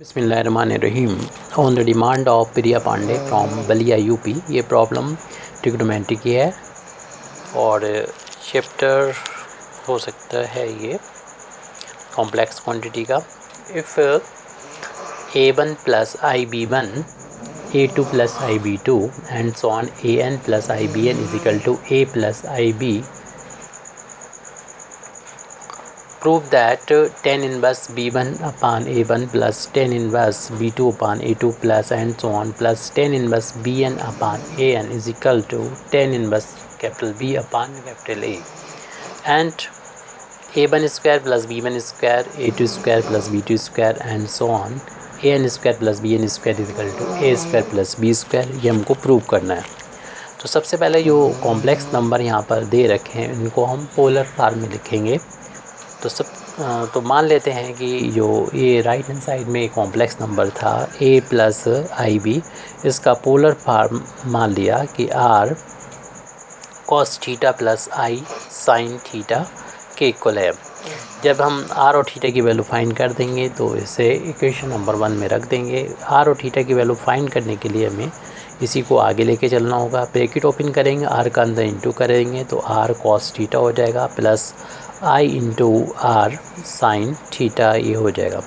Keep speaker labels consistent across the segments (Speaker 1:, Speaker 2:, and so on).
Speaker 1: बिस्मिल्लाहिर्रहमानिर्रहीम। On the demand of Priya Pandey from Ballia UP. ये problem trigonometry की है और चैप्टर हो सकता है ये कॉम्प्लेक्स क्वांटिटी का। If a1 plus ib1 a2 plus ib2 and so on an plus ibn is equal to a plus ib, prove that tan inverse b1 upon a1 plus tan inverse b2 upon a2 plus and so on plus tan inverse bn upon an is equal to tan inverse capital B upon capital A, and a1 square plus b1 square a2 square plus b2 square and so on an square plus bn square is equal to a square plus b square। ये हमको prove करना है। तो सबसे पहले जो complex number यहाँ पर दे रखे हैं इनको हम पोलर फॉर्म में लिखेंगे। तो मान लेते हैं कि जो ये राइट हैंड साइड में कॉम्प्लेक्स नंबर था a प्लस आई बी, इसका पोलर फॉर्म मान लिया कि r cos theta plus i sin theta के इक्वल है। जब हम r और थीटा की वैल्यू फाइंड कर देंगे तो इसे इक्वेशन नंबर 1 में रख देंगे। r और थीटा की वैल्यू फाइंड करने के लिए हमें इसी को आगे लेके चलना होगा। ब्रैकेट ओपन करेंगे, r का अंदर इंटू करेंगे तो r cos थीटा हो जाएगा plus i into R sine theta, ये हो जाएगा।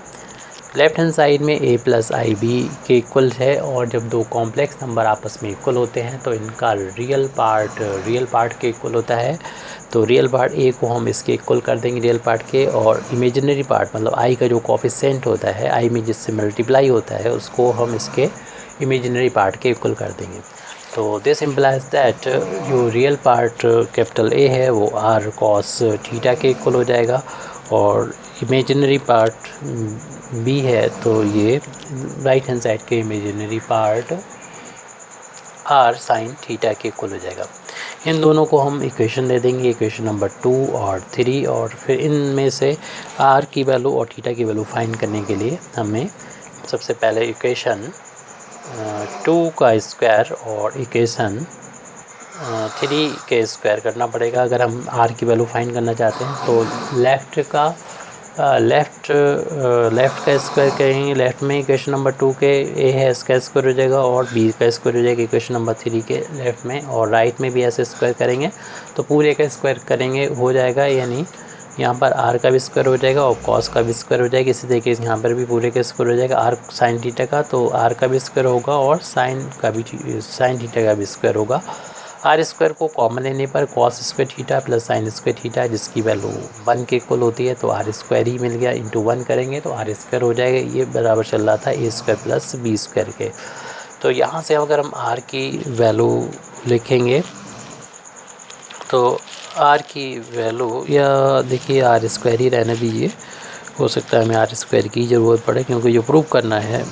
Speaker 1: लेफ्ट हैंड साइड में a प्लस आई बी के इक्वल है और जब दो कॉम्प्लेक्स नंबर आपस में इक्वल होते हैं तो इनका रियल पार्ट के इक्वल होता है। तो रियल पार्ट a को हम इसके इक्वल कर देंगे रियल पार्ट के, और इमेजिनरी पार्ट मतलब i का जो कोफिशिएंट होता है i में जिससे मल्टीप्लाई होता है उसको हम इसके इमेजिनरी पार्ट के इक्वल कर देंगे। तो दिस इम्प्लाइज दैट जो रियल पार्ट कैपिटल A है वो r cos थीटा के इक्वल हो जाएगा और इमेजिनरी पार्ट B है तो ये राइट हैंड साइड के imaginary part r sin theta के इक्वल हो जाएगा। इन दोनों को हम इक्वेशन दे देंगे, इक्वेशन नंबर 2 और 3, और फिर इनमें से r की वैल्यू और थीटा की वैल्यू फाइंड करने के लिए हमें सबसे पहले इक्वेशन 2 का स्क्वायर और इक्वेशन 3 के स्क्वायर करना पड़ेगा अगर हम r की वैल्यू फाइंड करना चाहते हैं। तो लेफ़्ट का स्क्वायर करेंगे। लेफ़्ट में इक्वेशन नंबर 2 के a है इसका स्क्वायर हो जाएगा और b का स्क्वायर हो जाएगा इक्वेशन नंबर 3 के लेफ़्ट में, और राइट में भी ऐसे स्क्वायर करेंगे तो पूरे का स्क्वायर करेंगे हो जाएगा, यानी यहाँ पर r का भी स्क्वायर हो जाएगा और cos का भी स्क्वायर हो जाएगा। इसी तरीके से यहाँ पर भी पूरे का स्क्वायर हो जाएगा r sin थीटा का, तो r का भी स्क्वायर होगा और sin थीटा का भी स्क्वायर होगा। r स्क्वायर को कॉमन लेने पर cos square theta plus sin square theta जिसकी वैल्यू 1 के इक्वल होती है तो r स्क्वायर ही मिल गया, इंटू 1 करेंगे तो r स्क्वायर हो जाएगा। ये बराबर चल रहा था a square plus b square के। तो यहाँ से अगर हम r की वैल्यू लिखेंगे तो r की वैल्यू, या देखिए r स्क्वायर ही रहने दीजिए, हो सकता है हमें r स्क्वायर की ज़रूरत पड़े क्योंकि जो प्रूव करना है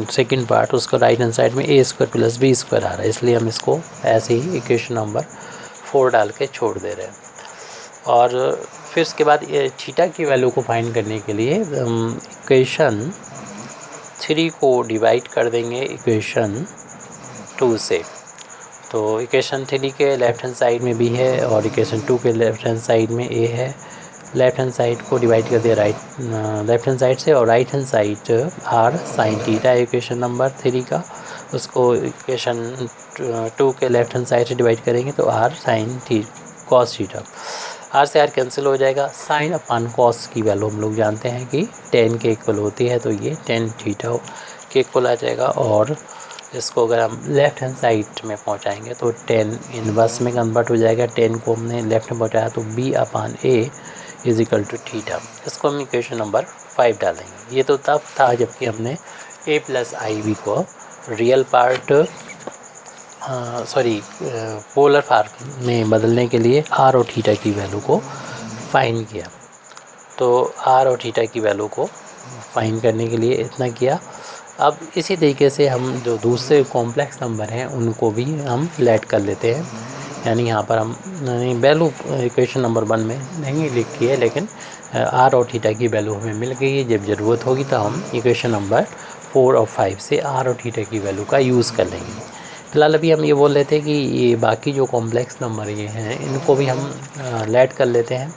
Speaker 1: सेकंड पार्ट उसका राइट हैंड साइड में a square plus b square आ रहा है, इसलिए हम इसको ऐसे ही इक्वेशन नंबर 4 डाल के छोड़ दे रहे हैं। और फिर उसके बाद ये थीटा की वैल्यू को फाइंड करने के लिए हम इक्वेशन 3 को डिवाइड कर देंगे इक्वेशन 2 से। तो इक्वेशन 3 के लेफ़्ट हैंड साइड में b है और इक्वेशन 2 के लेफ़्ट हैंड साइड में a है। लेफ़्ट हैंड साइड को डिवाइड कर दिया लेफ़्ट हैंड साइड से, और right hand side r sin theta है इक्वेशन नंबर 3 का, उसको इक्वेशन 2 के लेफ़्ट हैंड साइड से डिवाइड करेंगे तो r sin cos theta, r से r कैंसिल हो जाएगा। sin अपान cos की वैल्यू हम लोग जानते हैं कि tan के इक्वल होती है तो ये tan थीटा के इक्वल आ जाएगा। और इसको अगर हम लेफ़्ट हैंड साइड में पहुंचाएंगे तो tan इनवर्स में कन्वर्ट हो जाएगा। tan को हमने लेफ़्ट में पहुंचाया तो b upon a is equal to theta. इसको हम इक्वेशन नंबर 5 डालेंगे। ये तो तब था जबकि हमने a प्लस आई बी को रियल पार्ट पोलर फॉर्म में बदलने के लिए r और थीटा की वैल्यू को फाइंड किया। तो r और थीटा की वैल्यू को फाइंड करने के लिए इतना किया। अब इसी तरीके से हम जो दूसरे कॉम्प्लेक्स नंबर हैं उनको भी हम लेट कर लेते हैं, यानी यहाँ पर हम वैल्यू इक्वेशन नंबर 1 में नहीं लिखी है लेकिन r और थीटा की वैल्यू हमें मिल गई है। जब ज़रूरत होगी तो हम इक्वेशन नंबर 4 और 5 से r और थीटा की वैल्यू का यूज़ कर लेंगे। फिलहाल अभी हम ये बोल रहे थे कि ये बाकी जो कॉम्प्लेक्स नंबर ये हैं इनको भी हम लेट कर लेते हैं।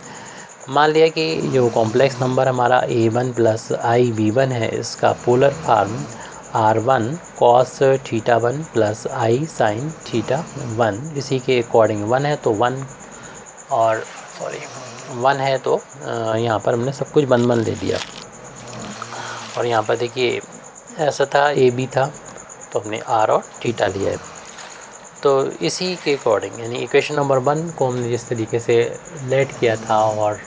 Speaker 1: मान लिया कि जो कॉम्प्लेक्स नंबर हमारा a1 प्लस आई b1 है, इसका polar form r1 cos θ1 plus i sin θ1 इसी के अकॉर्डिंग 1 है तो 1 और 1 है तो यहाँ पर हमने सब कुछ बंद ले दिया। और यहाँ पर देखिए ऐसा था AB था तो हमने R और थीटा लिया है। तो इसी के अकॉर्डिंग यानी इक्वेशन नंबर 1 को हमने जिस तरीके से लेट किया था और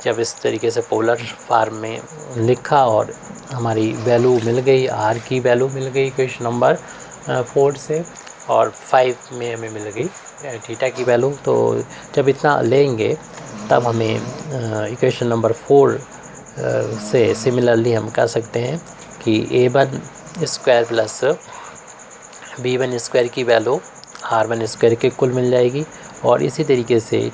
Speaker 1: जब इस तरीके से पोलर फॉर्म में लिखा और हमारी वैल्यू मिल गई, R की वैल्यू मिल गई इक्वेशन नंबर 4 से, और 5 में हमें मिल गई थीटा की वैल्यू। तो जब इतना लेंगे तब हमें इक्वेशन नंबर 4 से सिमिलरली हम कह सकते हैं कि a1 square plus b1 square की वैल्यू r1 स्क्वायर के कुल मिल जाएगी। और इसी तरीके से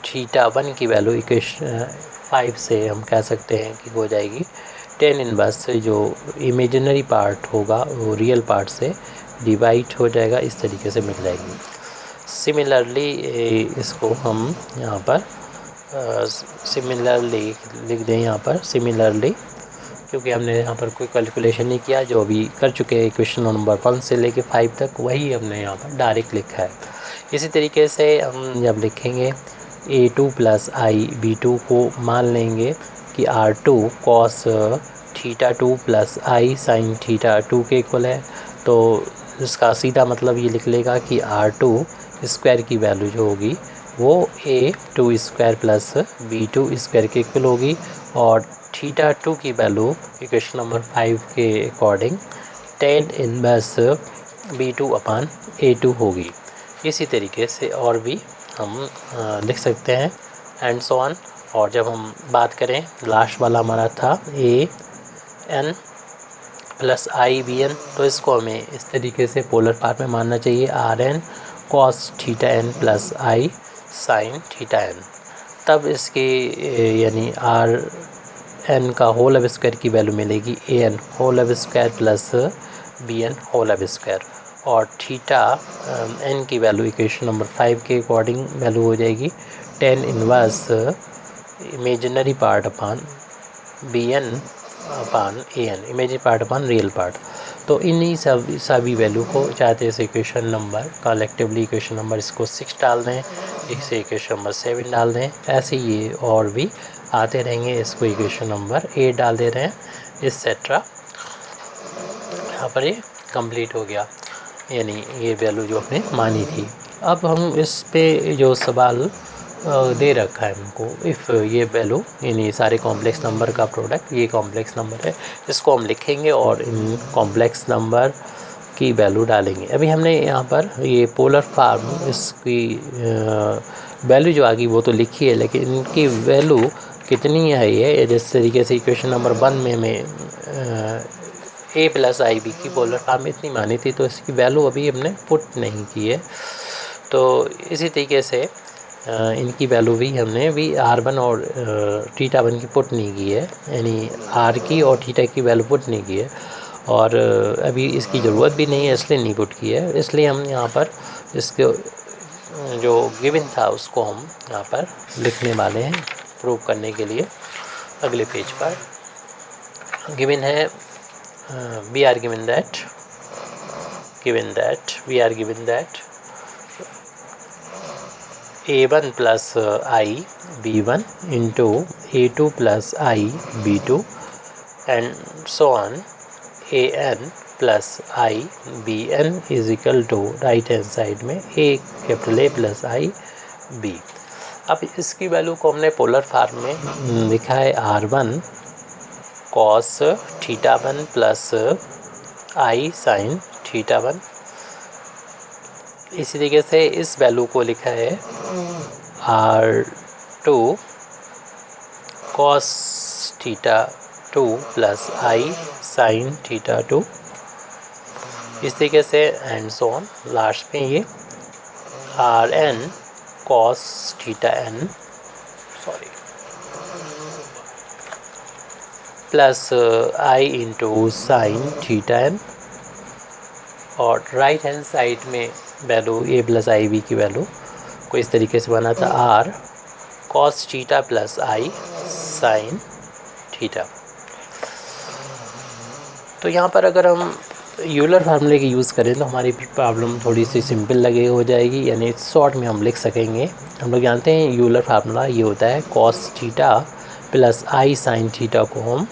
Speaker 1: θ1 की वैल्यू इक्वेशन 5 से हम कह सकते हैं कि हो जाएगी tan इनवर्स, जो इमेजिनरी पार्ट होगा वो रियल पार्ट से डिवाइड हो जाएगा, इस तरीके से मिल जाएगी। सिमिलरली इसको हम यहाँ पर सिमिलरली लिख दें, यहाँ पर सिमिलरली, क्योंकि हमने यहाँ पर कोई कैलकुलेशन नहीं किया, जो अभी कर चुके हैं क्वेश्चन नंबर 1 से लेके 5 तक वही हमने यहाँ पर डायरेक्ट लिखा है। इसी तरीके से हम जब लिखेंगे a2 प्लस आई b2 को मान लेंगे कि r2 cos θ2 plus i sin θ2 के इक्वल है, तो इसका सीधा मतलब ये लिख लेगा कि r2 स्क्वायर की वैल्यू जो होगी वो a2 square plus b2 square के इक्वल होगी। और θ2 की वैल्यू इक्वेशन नंबर 5 के अकॉर्डिंग tan इनवर्स b2 अपान a2 होगी। इसी तरीके से और भी हम लिख सकते हैं एंड सो ऑन। और जब हम बात करें लास्ट वाला हमारा था an प्लस आई bn, तो इसको हमें इस तरीके से पोलर पार्ट में मानना चाहिए rn cos θn plus i sin θn। तब इसके यानी rn का होल अब स्क्वायर की वैल्यू मिलेगी an होल अब स्क्वायर प्लस bn होल अब स्क्वायर। और थीटा n की वैल्यू इक्वेशन नंबर 5 के अकॉर्डिंग वैल्यू हो जाएगी tan inverse imaginary part upon bn upon an, imaginary part upon real part. तो इन्हीं सभी वैल्यू को चाहते इस equation number collectively equation number इसको 6 डाल दें, इसे इक्वेशन नंबर 7 डाल दें, ऐसे ये और भी आते रहेंगे। इसको इक्वेशन नंबर 8 डाल दे रहे हैं, एक्सेट्रा। यहाँ पर ये कंप्लीट हो गया, यानी ये वैल्यू जो आपने मानी थी। अब हम इस पे जो सवाल दे रखा है हमको, इफ़ ये वैल्यू यानी सारे कॉम्प्लेक्स नंबर का प्रोडक्ट ये कॉम्प्लेक्स नंबर है, इसको हम लिखेंगे और इन कॉम्प्लेक्स नंबर की वैल्यू डालेंगे। अभी हमने यहाँ पर ये पोलर फॉर्म इसकी वैल्यू जो आ गई वो तो लिखी है, लेकिन इनकी वैल्यू कितनी है ये जिस तरीके से इक्वेशन नंबर 1 में हमें a प्लस आई बी की पोलर फॉर्म इतनी मानी थी, तो इसकी वैल्यू अभी हमने पुट नहीं की है। तो इसी तरीके से इनकी वैल्यू भी हमने भी r1 और θ1 की पुट नहीं की है, यानी r की और थीटा की वैल्यू पुट नहीं की है, और अभी इसकी ज़रूरत भी नहीं है इसलिए नहीं पुट की है। इसलिए हम यहाँ पर इसके जो गिवन था उसको हम यहाँ पर लिखने वाले हैं प्रूव करने के लिए। अगले पेज पर गिवन है we are given that we are given that a1 plus I b1 into a2 plus I b2 and so on an plus I bn is equal to right hand side में a capital A plus I b। अब इसकी value को हमने polar form में लिखा है r1 cos θ1 plus i sin θ1। इसी तरीके से इस वैल्यू को लिखा है r2 cos θ2 plus i sin θ2। इस तरीके से एंड सो ऑन। लास्ट में ये rn cos θn plus I into sine θn, और राइट हैंड साइड में value a plus I B की वैल्यू को इस तरीके से बना था r cos theta plus I sine theta. तो यहाँ पर अगर हम यूलर फार्मूले की यूज़ करें तो हमारी प्रॉब्लम थोड़ी सी सिंपल लगे हो जाएगी, यानी शॉर्ट में हम लिख सकेंगे। हम लोग जानते हैं यूलर फार्मूला ये होता है cos theta plus I sine theta को हम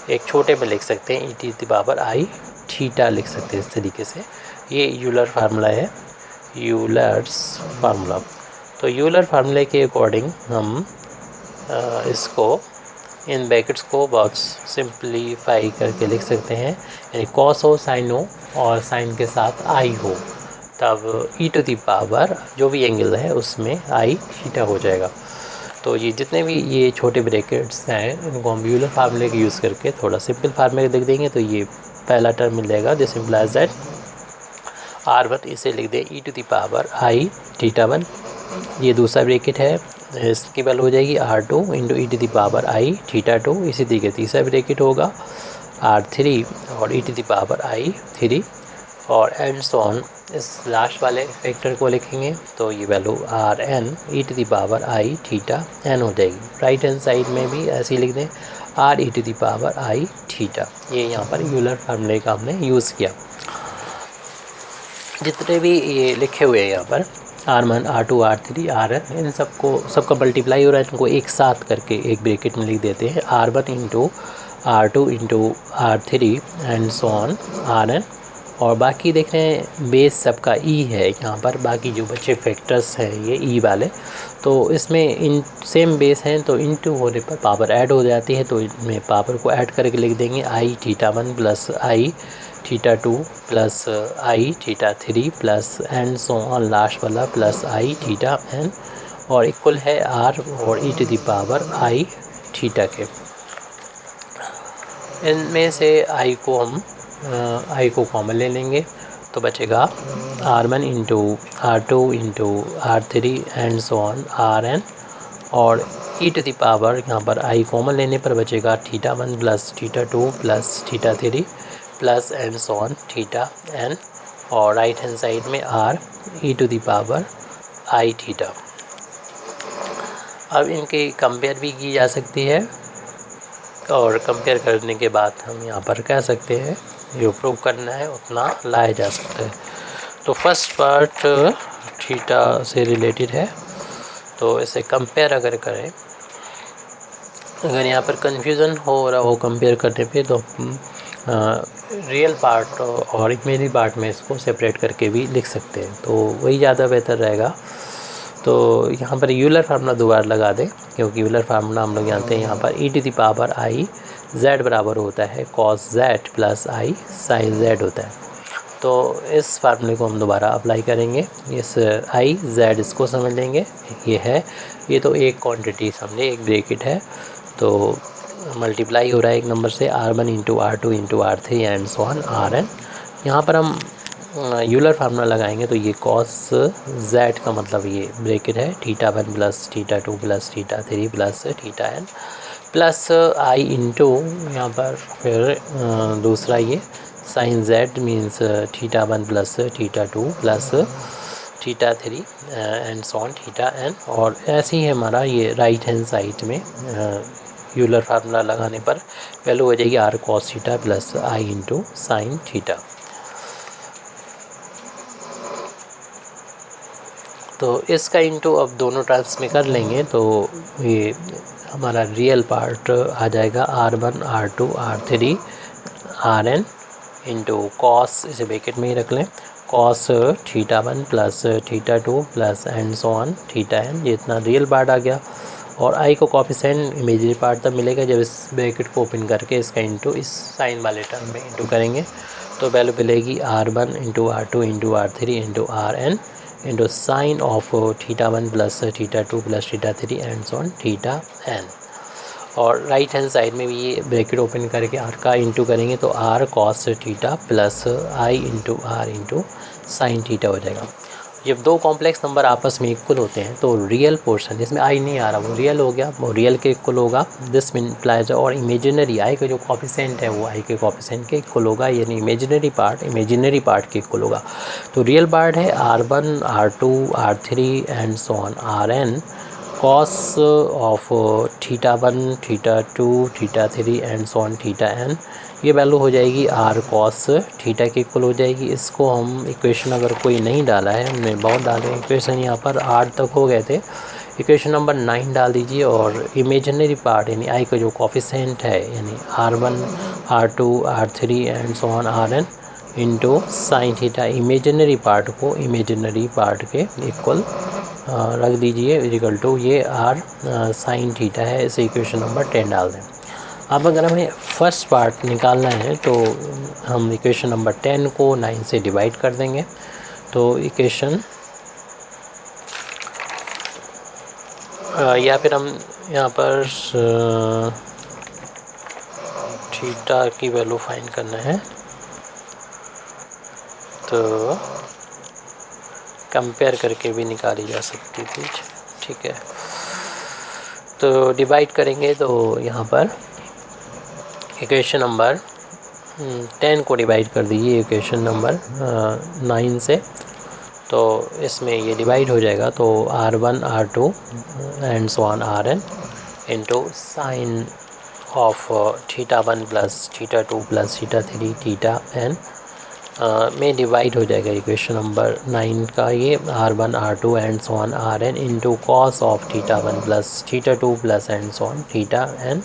Speaker 1: एक छोटे में लिख सकते हैं e⁻i थीटा लिख सकते हैं इस तरीके से। ये यूलर फार्मूला है, यूलर्स फार्मूला। तो यूलर फार्मूले के अकॉर्डिंग हम इसको इन ब्रैकेट्स को बहुत सिंप्लीफाई करके लिख सकते हैं, यानी कॉस हो साइन हो और साइन के साथ आई हो, तब e⁻ जो भी एंगल है उसमें आई थीटा हो जाएगा। तो ये जितने भी ये छोटे ब्रैकेट्स हैं इनको हम यूलर फार्मूले के यूज़ करके थोड़ा सिंपल फार्मूले लिख देंगे। तो ये पहला टर्म मिल जाएगा दिस इम्प्लाइज दैट r1, इसे लिख दें e⁻i θ1। ये दूसरा ब्रैकेट है, इसकी वैल्यू हो जाएगी r2 इंटू e⁻i θ2। इसी तरीके तीसरा ब्रैकेट होगा r3 और e⁻i 3 और एंड सो ऑन। इस लास्ट वाले फैक्टर को लिखेंगे तो ये वैल्यू rn e⁻i θn हो जाएगी। राइट हैंड साइड में भी ऐसे ही लिख दें r e⁻i θ। ये यहाँ पर यूलर फार्मूले का हमने यूज़ किया। जितने भी ये लिखे हुए हैं यहाँ पर r1 r2 r3 rn, इन सबका मल्टीप्लाई हो रहा है, इनको एक साथ करके एक ब्रैकेट में लिख देते हैं r1 into r2 into r3 and so on rn। और बाकी देख रहे हैं बेस सबका ई है यहाँ पर, बाकी जो बच्चे फैक्टर्स हैं ये ई वाले, तो इसमें इन सेम बेस हैं तो इनटू होने पर पावर ऐड हो जाती है, तो इनमें पावर को ऐड करके लिख देंगे i θ1 plus i θ2 plus i θ3 plus and so on last वाला प्लस आई θn और इक्वल है r और e⁻i θ के। इनमें से आई को कॉमन ले लेंगे तो बचेगा r1 into r2 into r3 and so on rn और e⁻ यहाँ पर i कॉमन लेने पर बचेगा θ1 plus θ2 plus θ3 plus and so on θn और राइट हैंड साइड में r e⁻i θ। अब इनकी कंपेयर भी की जा सकती है और कंपेयर करने के बाद हम यहाँ पर कह सकते हैं जो प्रूव करना है उतना लाया जा सकता है। तो फर्स्ट पार्ट थीटा से रिलेटेड है, तो इसे कंपेयर अगर करें, अगर यहाँ पर कंफ्यूजन हो रहा हो कंपेयर करने पे तो रियल पार्ट और इमेजिनरी पार्ट में इसको सेपरेट करके भी लिख सकते हैं, तो वही ज़्यादा बेहतर रहेगा। तो यहाँ पर यूलर फार्मूला दोबारा लगा दें, क्योंकि यूलर फार्मूला हम लोग जानते हैं यहाँ पर e⁻i z बराबर होता है cos z plus i sin z होता है। तो इस फार्मूले को हम दोबारा अप्लाई करेंगे। इस i z इसको समझ लेंगे, ये तो एक क्वांटिटी समझे, एक ब्रैकेट है, तो मल्टीप्लाई हो रहा है एक नंबर से r1 into r2 into r3 and so on rn। यहाँ पर हम यूलर फार्मूला लगाएंगे तो ये cos z का मतलब ये ब्रैकेट है θ1 plus θ2 plus θ3 plus θn plus i into यहाँ पर फिर दूसरा ये sine z means θ1 plus θ2 plus θ3 and so on θn। और ऐसे ही हमारा ये राइट हैंड साइड में यूलर फार्मूला लगाने पर वैल्यू हो जाएगी r cos theta plus i into sine theta. तो इसका इंटू अब दोनों टर्म्स में कर लेंगे तो ये हमारा रियल पार्ट आ जाएगा r1 r2 r3 rn into cos, इसे ब्रैकेट में ही रख लें, cos θ1 plus θ2 plus and so on θn। ये इतना रियल पार्ट आ गया और i को कोफिशिएंट इमेजिनरी पार्ट तब मिलेगा जब इस ब्रैकेट को ओपन करके इसका इंटू इस साइन वाले टर्म में इंटू करेंगे, तो वैल्यू मिलेगी r1 into r2 into r3 into rn into sine of θ1 plus θ2 plus θ3 and so on θn। और राइट हैंड साइड में भी ये ब्रैकेट ओपन करके r का इंटू करेंगे तो r cos theta plus i into r into sine theta हो जाएगा। जब दो कॉम्प्लेक्स नंबर आपस में इक्वल होते हैं तो रियल पोर्शन जिसमें आई नहीं आ रहा वो रियल हो गया, वो रियल के इक्वल होगा, दिस इम्प्लाइज, और इमेजिनरी आई का जो कोफिशिएंट है वो आई के कोफिशिएंट के इक्वल होगा, यानी इमेजिनरी पार्ट के इक्वल होगा। तो रियल पार्ट है r1 r2 r3 and so on rn cos of theta 1 theta 2 theta 3 and so on theta N, ये वैल्यू हो जाएगी आर कॉस थीटा के इक्वल हो जाएगी। इसको हम इक्वेशन अगर कोई नहीं डाला है, हमने बहुत डाले इक्वेशन, यहाँ पर 8 तक हो गए थे, इक्वेशन नंबर 9 डाल दीजिए और इमेजिनरी पार्ट यानी आई का जो कोफिशिएंट है यानी R1 R2 R3 and so on Rn into sine theta, imaginary part को इमेजिनरी पार्ट के इक्वल रख दीजिए इक्वल टू ये आर साइन थीटा है, इसे इक्वेशन नंबर 10 डाल दें। अब अगर हमें फर्स्ट पार्ट निकालना है तो हम इक्वेशन नंबर 10 को 9 से डिवाइड कर देंगे, तो इक्वेशन या फिर हम यहाँ पर थीटा की वैल्यू फाइंड करना है तो कंपेयर करके भी निकाली जा सकती थी, ठीक है। तो डिवाइड करेंगे तो यहाँ पर इक्वेशन नंबर 10 को डिवाइड कर दीजिए इक्वेशन नंबर 9 से, तो इसमें ये डिवाइड हो जाएगा, तो R1 R2 and so on Rn into sine of theta 1 plus theta 2 plus theta 3 theta N में डिवाइड हो जाएगा इक्वेशन नंबर 9 का ये R1 R2 and so on Rn into cos of theta 1 plus theta 2 plus and so on theta N.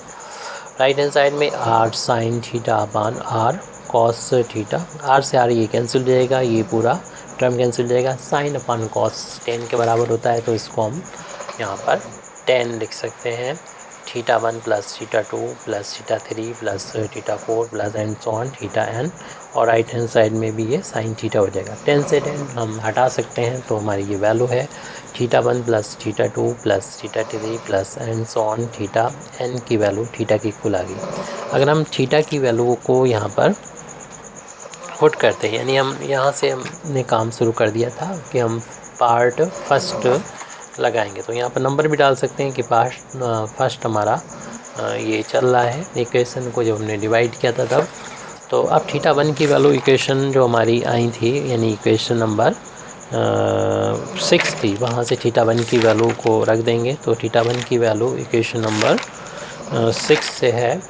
Speaker 1: Right hand side में R sine theta upon R cos theta, R से R ये cancel हो जाएगा, ये पूरा term cancel हो जाएगा, sign अपान cos 10 के बराबर होता है, तो इसको हम यहाँ पर 10 लिख सकते हैं। Theta 1 plus theta 2 plus theta 3 plus theta 4 plus and so on theta N, और राइट हैंड साइड में भी ये साइन थीटा हो जाएगा। 10 से 10 हम हटा सकते हैं, तो हमारी ये वैल्यू है theta 1 plus theta 2 plus theta 3 plus and so on theta N की वैल्यू थीटा की इक्वल आ गई। अगर हम थीटा की वैल्यू को यहाँ पर पुट करते हैं, यानी हम यहाँ से हमने काम शुरू कर दिया था कि हम पार्ट फर्स्ट लगाएंगे, तो यहाँ पर नंबर भी डाल सकते हैं कि पार्ट फर्स्ट हमारा ये चल रहा है इक्वेशन को जब हमने डिवाइड किया था तब। तो अब थीटा 1 की वैल्यू इक्वेशन जो हमारी आई थी यानी इक्वेशन नंबर 6 थी, वहाँ से थीटा 1 की वैल्यू को रख देंगे, तो थीटा 1 की वैल्यू इक्वेशन नंबर 6 से है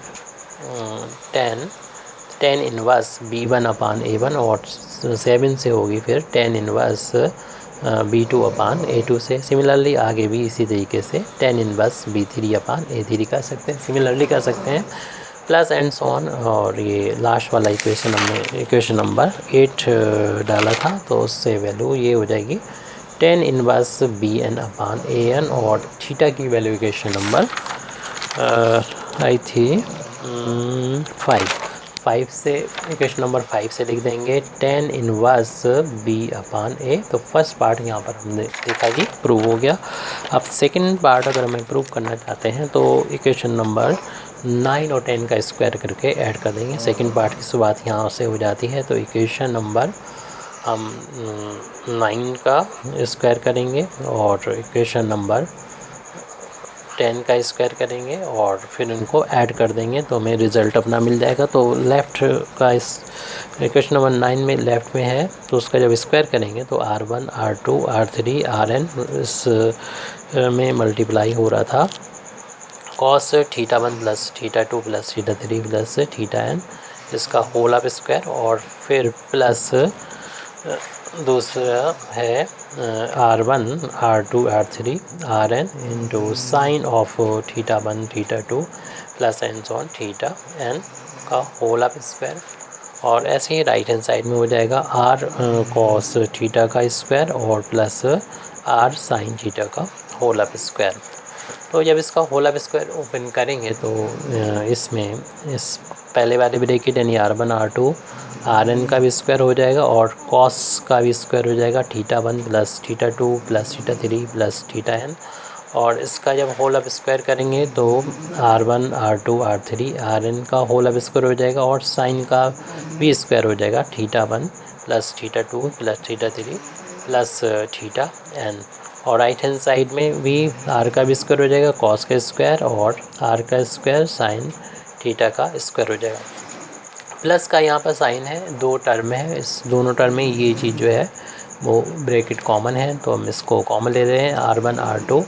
Speaker 1: 10 इनवर्स B1 अपान A1, और 7 से होगी फिर 10 इनवर्स B2 अपान A2 से। सिमिलरली आगे भी इसी तरीके से 10 इनवर्स B3 अपान A3 कर सकते हैं, सिमिलरली कर सकते हैं, प्लस एंड सो ऑन। और ये लास्ट वाला इक्वेशन हमने इक्वेशन नंबर 8 डाला था, तो उससे वैल्यू ये हो जाएगी 10 इनवर्स BN अपान AN, और थीटा की वैल्यू इक्वेशन नंबर आई थी 5 से, इक्वेशन नंबर 5 से लिख देंगे 10 इनवर्स B अपान A। तो फर्स्ट पार्ट यहाँ पर हमने देखा कि प्रूव हो गया। अब सेकंड पार्ट अगर हमें प्रूव करना चाहते हैं तो इक्वेशन नंबर 9 और 10 का स्क्वायर करके ऐड कर देंगे, सेकंड पार्ट की शुरुआत यहाँ से हो जाती है। तो इक्वेशन नंबर हम 9 का स्क्वायर करेंगे और इक्वेशन नंबर 10 का स्क्वायर करेंगे और फिर इनको ऐड कर देंगे, तो हमें रिज़ल्ट अपना मिल जाएगा। तो लेफ़्ट का इस इक्वेशन नंबर 9 में लेफ़्ट में है, तो उसका जब स्क्वायर करेंगे तो R1 R2 R3 Rn इस में मल्टीप्लाई हो रहा था cos theta 1 plus theta 2 plus theta 3 plus theta एन, इसका होल ऑफ स्क्वायर, और फिर प्लस दूसरा है R1 R2 R3 Rn into sine of theta 1 theta 2 plus and so on theta N का होल ऑफ स्क्वायर, और ऐसे ही राइट हैंड साइड में हो जाएगा R कॉस थीटा का स्क्वायर और प्लस R साइन थीटा का होल ऑफ स्क्वायर। तो जब इसका होल ऑफ स्क्वायर ओपन करेंगे तो इसमें इस पहले वाले ब्रैकेट यानी R1 R2 Rn का भी स्क्वायर हो जाएगा और कॉस का भी स्क्वायर हो जाएगा theta 1 plus theta 2 plus theta 3 plus theta N, और इसका जब होल ऑफ स्क्वायर करेंगे तो R1 R2 R3 Rn का होल ऑफ स्क्वायर हो जाएगा और साइन का भी स्क्वायर हो जाएगा theta 1 plus theta 2 plus theta 3 plus theta N, और राइट हैंड साइड में भी R का भी स्क्वायर हो जाएगा कॉस का स्क्वायर और R का स्क्वायर साइन थीटा का स्क्वायर हो जाएगा। प्लस का यहाँ पर साइन है, दो टर्म है, इस दोनों टर्म में ये चीज़ जो है वो ब्रैकेट कॉमन है, तो हम इसको कॉमन ले रहे हैं। R1 R2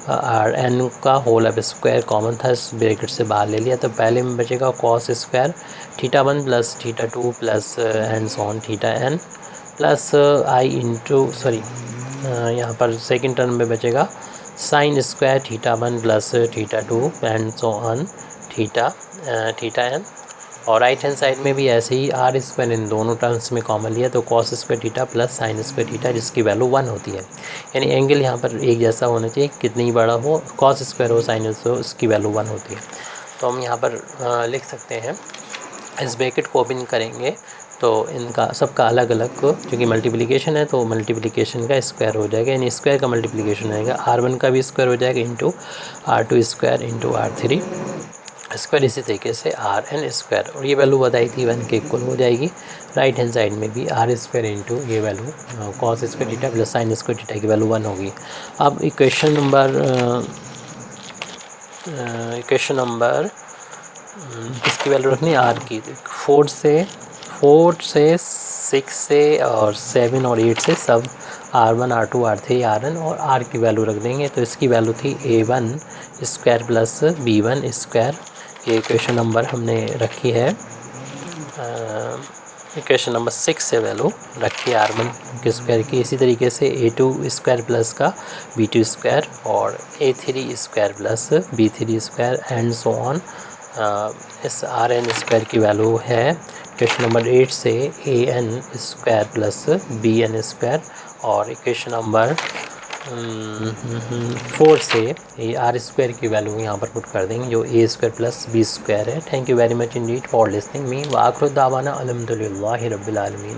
Speaker 1: आर एन का होल अब स्क्वायर कॉमन था, इस ब्रैकेट से बाहर ले लिया, तो पहले में बचेगा cos square theta 1 plus theta 2 plus and so on theta N plus I into sorry यहाँ पर सेकेंड टर्म में बचेगा sine square theta 1 plus theta 2 and so on theta N. और राइट हैंड साइड में भी ऐसे ही आर स्क्वायर इन दोनों terms में कॉमन लिया तो cos square theta plus sign square theta जिसकी वैल्यू 1 होती है। यानी एंगल यहाँ पर एक जैसा होना चाहिए, कितनी ही बड़ा हो, कॉस स्क्वायर हो साइन हो उसकी वैल्यू 1 होती है। तो हम यहाँ पर लिख सकते हैं, इस ब्रैकेट को ओपन करेंगे तो इनका सबका अलग अलग, क्योंकि मल्टीप्लिकेशन है तो मल्टीप्लिकेशन का स्क्वायर हो जाएगा, यानी स्क्वायर का मल्टीप्लिकेशन आएगा, R1 का भी स्क्वायर हो जाएगा into R2 square into R3 square, इसी तरीके से RN स्क्वायर, और ये वैल्यू बताई थी 1 के इक्वल हो जाएगी। राइट हैंड साइड में भी आर स्क्वायर इंटू ये value cos square theta plus sign square theta की वैल्यू 1 होगी। अब इक्वेशन नंबर किसकी वैल्यू रखनी है, आर की। 4 से 6 से और 7 और 8 से सब R1 R2 R3 RN और R की वैल्यू रख देंगे, तो इसकी वैल्यू थी A1 square plus B1 square. ये इक्वेशन नंबर हमने रखी है, इक्वेशन नंबर 6 से वैल्यू रखी है R1 के स्क्वायर की। इसी तरीके से A2 स्क्वायर प्लस का B2 स्क्वायर और A3 square plus B3 square and so on. इस RN स्क्वायर की वैल्यू है इक्वेशन नंबर 8 से AN square plus BN square, और इक्वेशन नंबर 4 से ये आर स्क्वायर की वैल्यू यहाँ पर पुट कर देंगे जो A square plus B square है। Thank you very much indeed for listening me. व आखिर दावाना अल्हम्दुलिल्लाहि रब्बिल आलमीन।